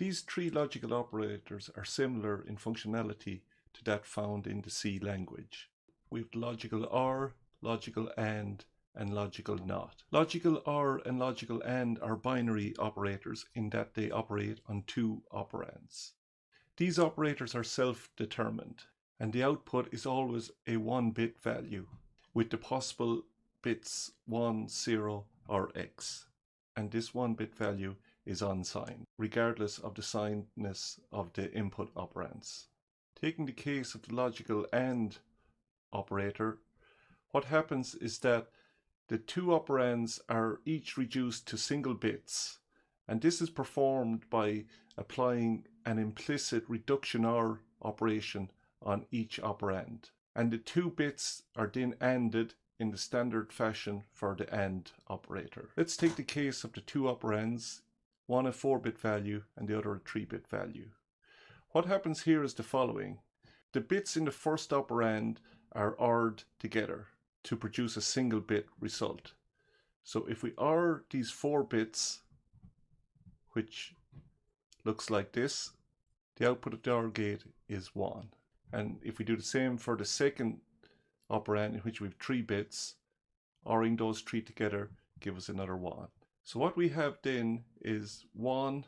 These three logical operators are similar in functionality to that found in the C language. We have logical OR, logical AND, and logical NOT. Logical OR and logical AND are binary operators in that they operate on two operands. These operators are self-determined, and the output is always a 1-bit value with the possible bits 1, 0, or X. And this 1-bit value is unsigned, regardless of the signedness of the input operands. Taking the case of the logical AND operator, what happens is that the two operands are each reduced to single bits, and this is performed by applying an implicit reduction OR operation on each operand. And the two bits are then ANDed in the standard fashion for the AND operator. Let's take the case of the two operands, one a 4-bit value and the other a 3-bit value. What happens here is the following. The bits in the first operand are ORed together to produce a single bit result. So if we OR these 4 bits, which looks like this, the output of the OR gate is 1. And if we do the same for the second operand, in which we have 3 bits, ORing those 3 together give us another 1. So what we have then is 1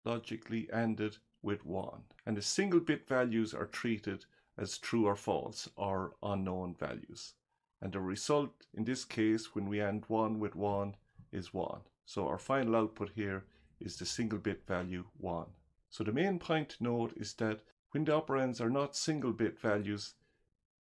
logically ANDed with 1. And the single bit values are treated as true or false or unknown values. And the result in this case, when we AND 1 with 1, is 1. So our final output here is the single bit value 1. So the main point to note is that when the operands are not single bit values,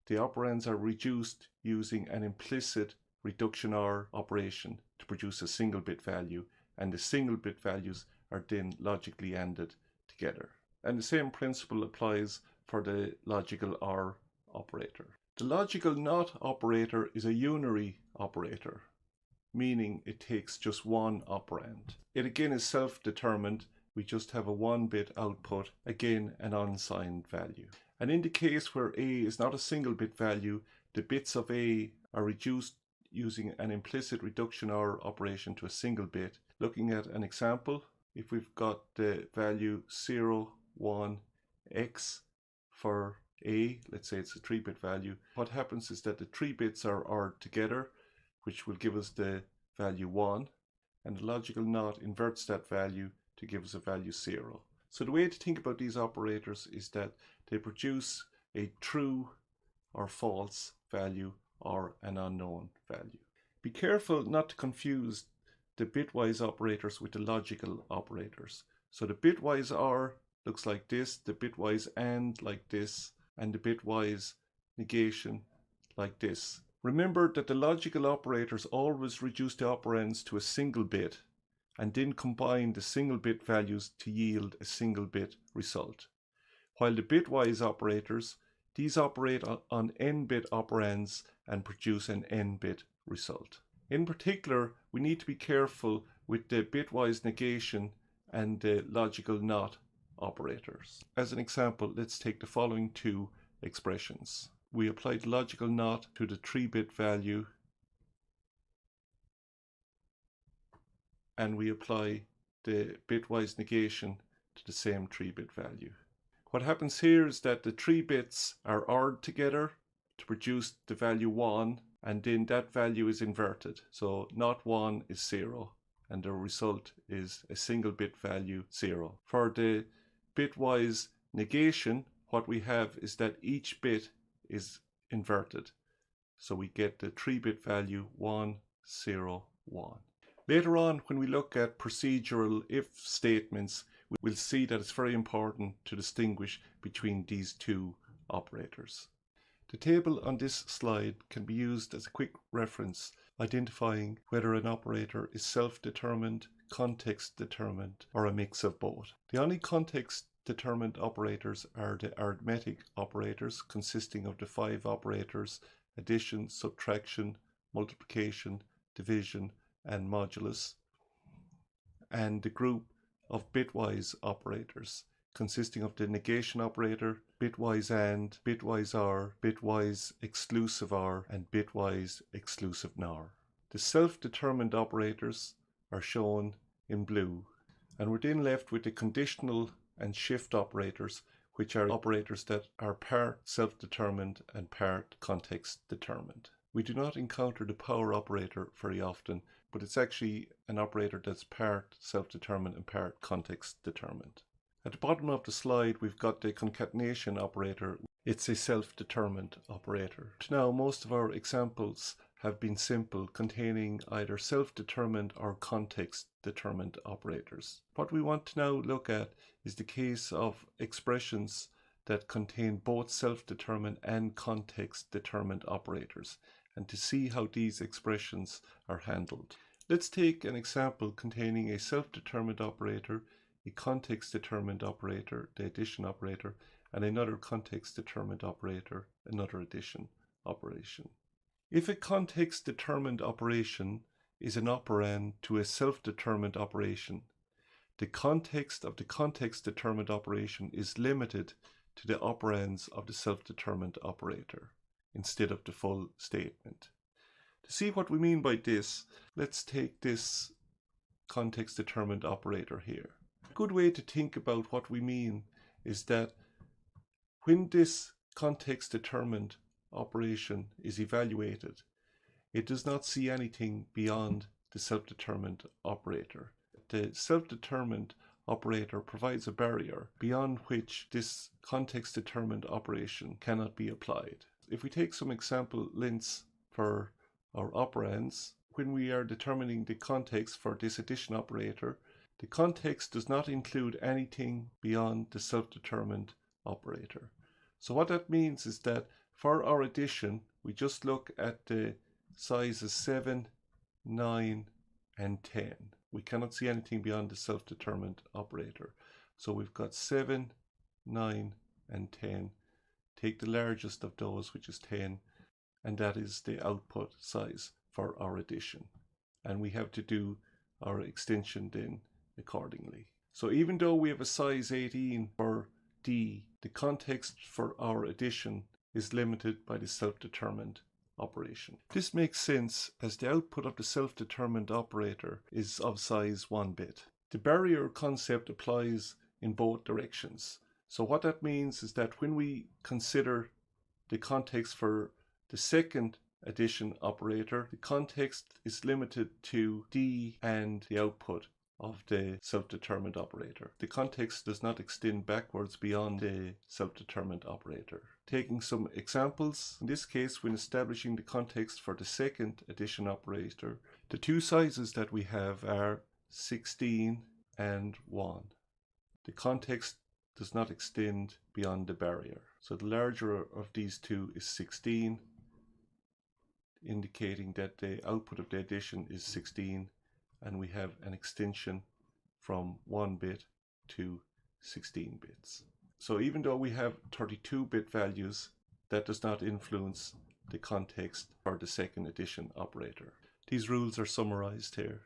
the operands are reduced using an implicit reduction OR operation to produce a single bit value, and the single bit values are then logically ANDed together. And the same principle applies for the logical OR operator. The logical NOT operator is a unary operator, meaning it takes just one operand. It again is self-determined. We just have a 1-bit output, again an unsigned value. And in the case where A is not a single bit value, the bits of A are reduced using an implicit reduction OR operation to a single bit. Looking at an example, if we've got the value 0, 1, X for A, let's say it's a 3-bit value, what happens is that the 3 bits are ORed together, which will give us the value 1, and the logical NOT inverts that value to give us a value 0. So the way to think about these operators is that they produce a true or false value or an unknown value. Be careful not to confuse the bitwise operators with the logical operators. So the bitwise OR looks like this, the bitwise AND like this, and the bitwise negation like this. Remember that the logical operators always reduce the operands to a single bit and then combine the single bit values to yield a single bit result. While the bitwise operators, these operate on n-bit operands and produce an n-bit result. In particular, we need to be careful with the bitwise negation and the logical NOT operators. As an example, let's take the following two expressions. We apply the logical NOT to the 3-bit value, and we apply the bitwise negation to the same 3-bit value. What happens here is that the 3 bits are ORed together to produce the value 1, and then that value is inverted. So not 1 is 0, and the result is a single bit value 0. For the bitwise negation, what we have is that each bit is inverted. So we get the 3-bit value 1, 0, 1. Later on, when we look at procedural if statements, we'll see that it's very important to distinguish between these two operators. The table on this slide can be used as a quick reference, identifying whether an operator is self-determined, context-determined, or a mix of both. The only context-determined operators are the arithmetic operators, consisting of the 5 operators: addition, subtraction, multiplication, division, and modulus, and the group of bitwise operators, consisting of the negation operator, bitwise AND, bitwise OR, bitwise exclusive OR, and bitwise exclusive NOR. The self-determined operators are shown in blue, And we're then left with the conditional and shift operators, which are operators that are part self-determined and part context-determined. We do not encounter the power operator very often, but it's actually an operator that's part self-determined and part context-determined. At the bottom of the slide, we've got the concatenation operator. It's a self-determined operator. Now, most of our examples have been simple, containing either self-determined or context-determined operators. What we want to now look at is the case of expressions that contain both self-determined and context-determined operators, and to see how these expressions are handled. Let's take an example containing a self-determined operator, a context-determined operator, the addition operator, and another context-determined operator, another addition operation. If a context-determined operation is an operand to a self-determined operation, the context of the context-determined operation is limited to the operands of the self-determined operator instead of the full statement. To see what we mean by this, let's take this context-determined operator here. A good way to think about what we mean is that when this context-determined operation is evaluated, it does not see anything beyond the self-determined operator. The self-determined operator provides a barrier beyond which this context-determined operation cannot be applied. If we take some example lengths for our operands, when we are determining the context for this addition operator, the context does not include anything beyond the self-determined operator. So what that means is that for our addition, we just look at the sizes 7, 9, and 10. We cannot see anything beyond the self-determined operator. So we've got 7, 9, and 10. Take the largest of those, which is 10, and that is the output size for our addition. And we have to do our extension then accordingly. So even though we have a size 18 for D, the context for our addition is limited by the self-determined operation. This makes sense as the output of the self-determined operator is of size 1 bit. The barrier concept applies in both directions. So what that means is that when we consider the context for the second addition operator, the context is limited to D and the output of the self-determined operator. The context does not extend backwards beyond the self-determined operator. Taking some examples, in this case when establishing the context for the second addition operator, the two sizes that we have are 16 and 1. The context does not extend beyond the barrier. So the larger of these two is 16, indicating that the output of the addition is 16, and we have an extension from 1 bit to 16 bits. So even though we have 32-bit values, that does not influence the context for the second addition operator. These rules are summarized here.